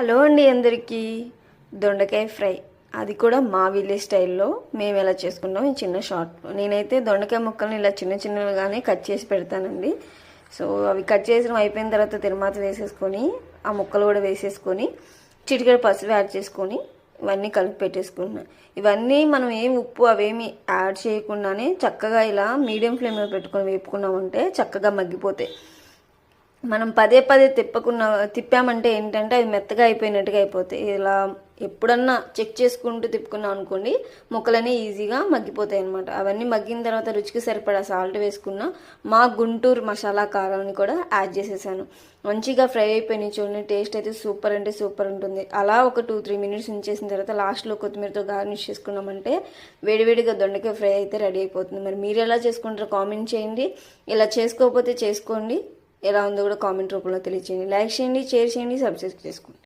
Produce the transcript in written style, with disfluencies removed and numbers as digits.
Hello అండి అందరికీ. దొండకాయ ఫ్రై, అది కూడా మా విలేజ్ స్టైల్లో మేము ఎలా చేసుకుంటాం ఈ చిన్న షార్ట్. నేనైతే దొండకాయ ముక్కల్ని ఇలా చిన్న చిన్నగానే కట్ చేసి పెడతానండి. సో అవి కట్ చేసిన అయిపోయిన తర్వాత తిరుమాత వేసేసుకొని ఆ ముక్కలు కూడా వేసేసుకొని చిటికెడు పసుపు యాడ్ చేసుకొని ఇవన్నీ కలిపి పెట్టేసుకుంటున్నాం. ఇవన్నీ మనం ఏం ఉప్పు అవేమి యాడ్ చేయకుండానే చక్కగా ఇలా మీడియం ఫ్లేమ్లో పెట్టుకొని వేపుకున్నామంటే చక్కగా మగ్గిపోతాయి. మనం పదే పదే తిప్పామంటే ఏంటంటే అవి మెత్తగా అయిపోయినట్టుగా అయిపోతాయి. ఇలా ఎప్పుడన్నా చెక్ చేసుకుంటూ తిప్పుకున్నాం అనుకోండి, ముక్కలన్నీ ఈజీగా మగ్గిపోతాయి అనమాట. అవన్నీ మగ్గిన తర్వాత రుచికి సరిపడా సాల్ట్ వేసుకున్న మా గుంటూరు మసాలా కారాన్ని కూడా యాడ్ చేసేసాను. మంచిగా ఫ్రై అయిపోయినాయి చూడండి. టేస్ట్ అయితే సూపర్ అంటే సూపర్ ఉంటుంది. అలా ఒక 2-3 మినిట్స్ ఉంచేసిన తర్వాత లాస్ట్లో కొత్తిమీరతో గార్నిష్ చేసుకున్నామంటే వేడివేడిగా దొండకాయ ఫ్రై అయితే రెడీ అయిపోతుంది. మరి మీరు ఎలా చేసుకుంటారో కామెంట్ చేయండి. ఇలా చేసుకోకపోతే చేసుకోండి. ఎలా ఉందో కూడా కామెంట్ రూపంలో తెలియచేయండి. లైక్ చేయండి, షేర్ చేయండి, సబ్స్క్రైబ్ చేసుకోండి.